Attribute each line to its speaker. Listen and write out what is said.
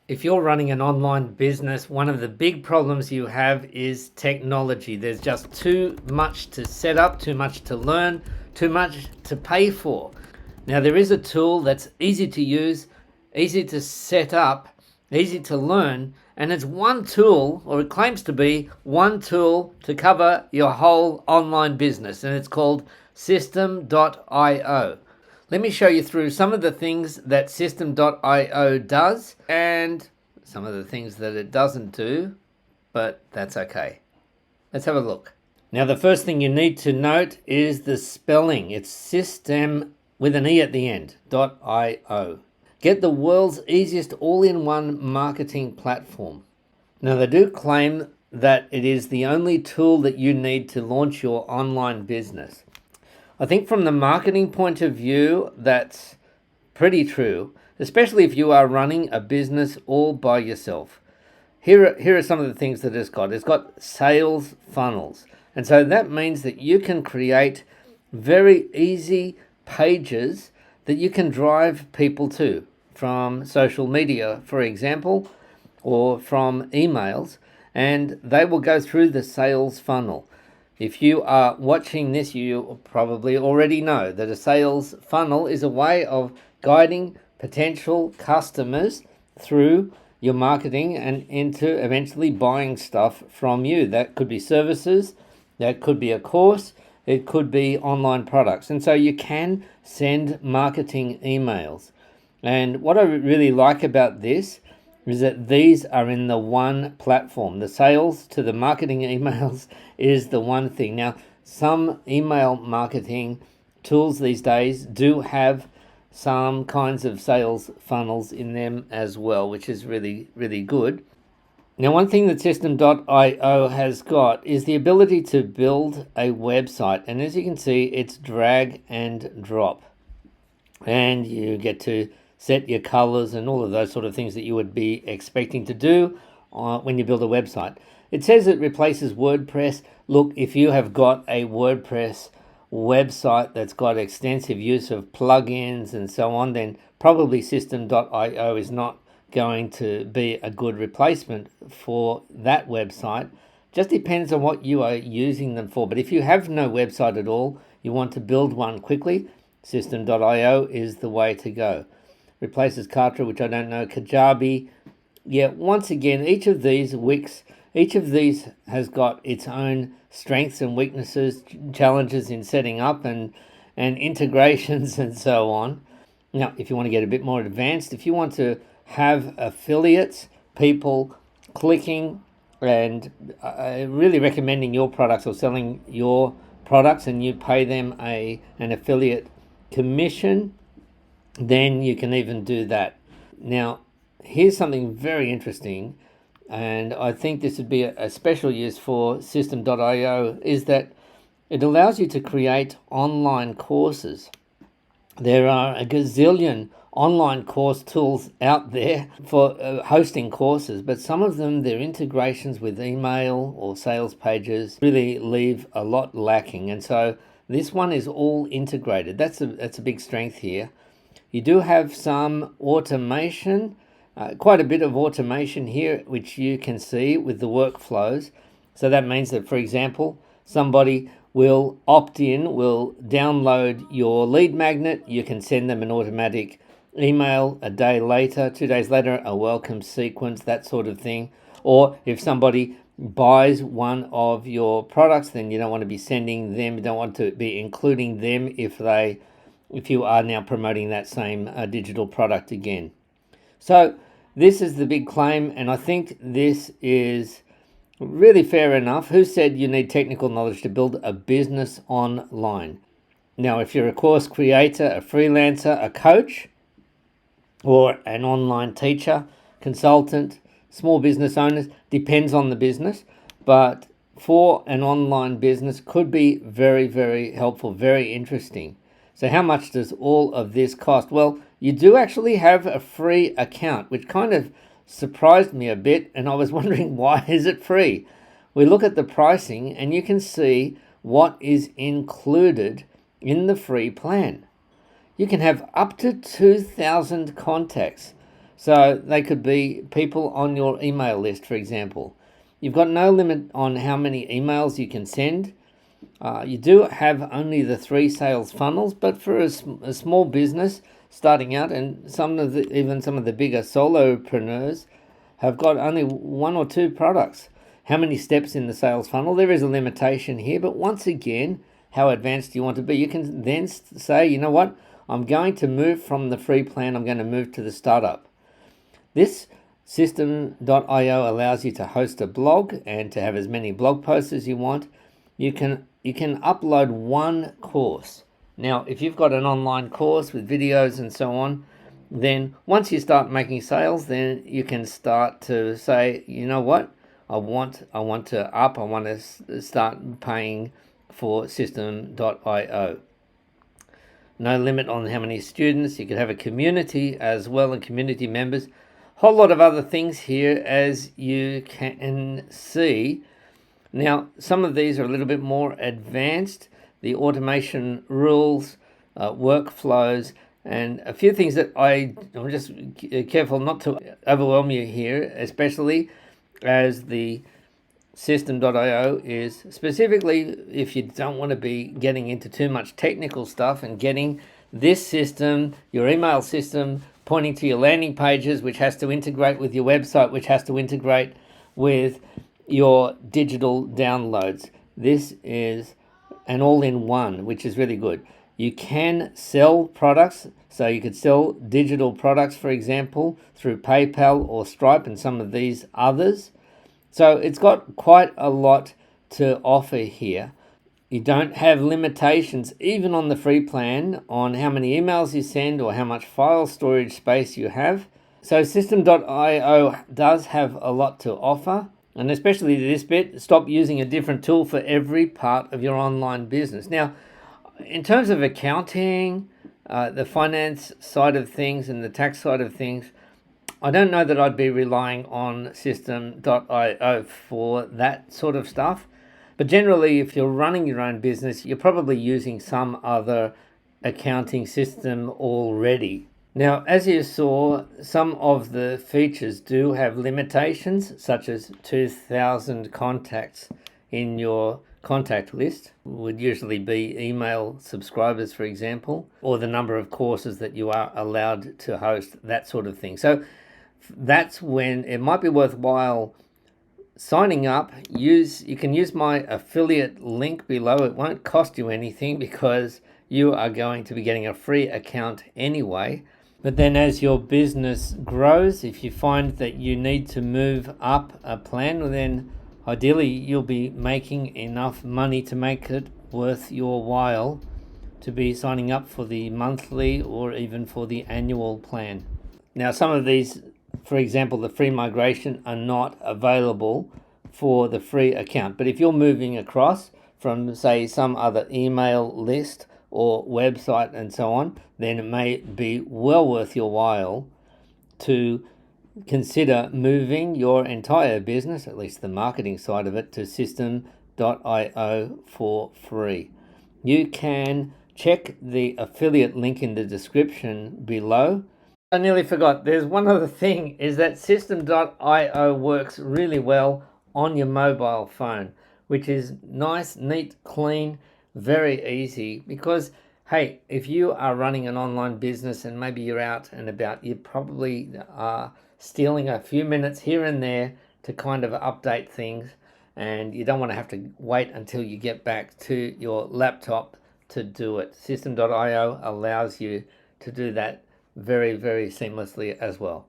Speaker 1: If you're running an online business, one of the big problems you have is technology. There's just too much to set up, too much to learn, too much to pay for. Now, there is a tool that's easy to use, easy to set up, easy to learn, and it's one tool, or it claims to be one tool to cover your whole online business, and it's called System.io. Let me show you through some of the things that System.io does and some of the things that it doesn't do, but that's okay. Let's have a look. Now, the first thing you need to note is the spelling. It's System with an E at the end, .io. Get the world's easiest all-in-one marketing platform. Now, they do claim that it is the only tool that you need to launch your online business. I think from the marketing point of view, that's pretty true, especially if you are running a business all by yourself. Here are some of the things that it's got. It's got sales funnels. And so that means that you can create very easy pages that you can drive people to from social media, for example, or from emails, and they will go through the sales funnel. If you are watching this, you probably already know that a sales funnel is a way of guiding potential customers through your marketing and into eventually buying stuff from you. That could be services, that could be a course, it could be online products. And so you can send marketing emails. And what I really like about this is that these are in the one platform. The sales to the marketing emails is the one thing. Now, some email marketing tools these days do have some kinds of sales funnels in them as well, which is really, really good. Now, one thing that System.io has got is the ability to build a website. And as you can see, it's drag and drop. And you get to set your colors and all of those sort of things that you would be expecting to do when you build a website. It says it replaces WordPress. Look, if you have got a WordPress website that's got extensive use of plugins and so on, then probably System.io is not going to be a good replacement for that website. Just depends on what you are using them for. But if you have no website at all, you want to build one quickly, System.io is the way to go. Replaces Kartra, which I don't know, Kajabi. Yeah, once again, each of these Wix, each of these has got its own strengths and weaknesses, challenges in setting up and integrations and so on. Now, if you want to get a bit more advanced, if you want to have affiliates, people clicking and really recommending your products or selling your products, and you pay them an affiliate commission, then you can even do that. Now, here's something very interesting, and I think this would be a special use for System.io, is that it allows you to create online courses. There are a gazillion online course tools out there for hosting courses, but some of them, their integrations with email or sales pages really leave a lot lacking. And so this one is all integrated. That's a big strength here. You do have some automation, quite a bit of automation here, which you can see with the workflows. So that means that, for example, somebody will opt in, will download your lead magnet. You can send them an automatic email a day later, 2 days later, a welcome sequence, that sort of thing. Or if somebody buys one of your products, then you don't want to be sending them, you don't want to be including them if you are now promoting that same digital product again. So this is the big claim, and I think this is really fair enough. Who said you need technical knowledge to build a business online? Now, if you're a course creator, a freelancer, a coach, or an online teacher, consultant, small business owners, depends on the business, but for an online business could be very, very helpful, very interesting. So how much does all of this cost? Well, you do actually have a free account, which kind of surprised me a bit, and I was wondering, why is it free? We look at the pricing and you can see what is included in the free plan. You can have up to 2,000 contacts. So they could be people on your email list, for example. You've got no limit on how many emails you can send. You do have only the 3 sales funnels, but for a small business starting out, and even some of the bigger solopreneurs have got only 1 or 2 products. How many steps in the sales funnel? There is a limitation here, but once again, how advanced do you want to be? You can then say, you know what, I'm going to move from the free plan, I'm going to move to the startup. This System.io allows you to host a blog and to have as many blog posts as you want. You can upload 1 course. Now, if you've got an online course with videos and so on, then once you start making sales, then you can start to say, you know what, I want to start paying for System.io. No limit on how many students. You could have a community as well, and community members. Whole lot of other things here, as you can see. Now, some of these are a little bit more advanced. The automation rules, workflows, and a few things that I'm just careful not to overwhelm you here, especially as the System.io is specifically if you don't want to be getting into too much technical stuff and getting this system, your email system, pointing to your landing pages, which has to integrate with your website, which has to integrate with your digital downloads. This is an all-in-one, which is really good. You can sell products, so you could sell digital products, for example, through PayPal or Stripe and some of these others. So it's got quite a lot to offer here. You don't have limitations, even on the free plan, on how many emails you send or how much file storage space you have. So System.io does have a lot to offer, and especially this bit, stop using a different tool for every part of your online business. Now, in terms of accounting, the finance side of things and the tax side of things, I don't know that I'd be relying on System.io for that sort of stuff. But generally, if you're running your own business, you're probably using some other accounting system already. Now, as you saw, some of the features do have limitations, such as 2,000 contacts in your contact list would usually be email subscribers, for example, or the number of courses that you are allowed to host, that sort of thing. So that's when it might be worthwhile signing up. You can use my affiliate link below. It won't cost you anything because you are going to be getting a free account anyway. But then as your business grows, if you find that you need to move up a plan, then ideally you'll be making enough money to make it worth your while to be signing up for the monthly or even for the annual plan. Now, some of these, for example, the free migration, are not available for the free account. But if you're moving across from, say, some other email list or website and so on, then it may be well worth your while to consider moving your entire business, at least the marketing side of it, to System.io for free. You can check the affiliate link in the description below. I nearly forgot, there's one other thing, is that System.io works really well on your mobile phone, which is nice, neat, clean, very easy, because hey, if you are running an online business and maybe you're out and about, you probably are stealing a few minutes here and there to kind of update things, and you don't want to have to wait until you get back to your laptop to do it. System.io allows you to do that very, very seamlessly as well.